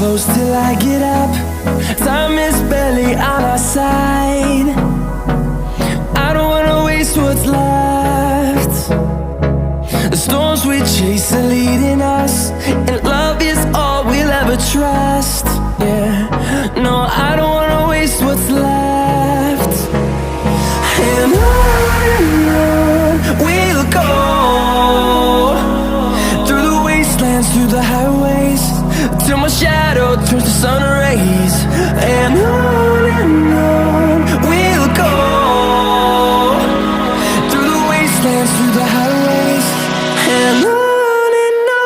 close till I get up. Time is barely on our side. I don't wanna waste what's left. The storms we chase are leading us, and love is all we'll ever trust. Yeah, no, I don't wanna waste what's left. And on we'll go, through the wastelands, through the highways, till my shadow turns to sun rays. And on we'll go, through the wastelands, through the highways, and on we'll go.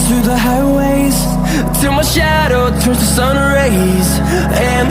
Through the highways, till my shadow turns to sun rays. And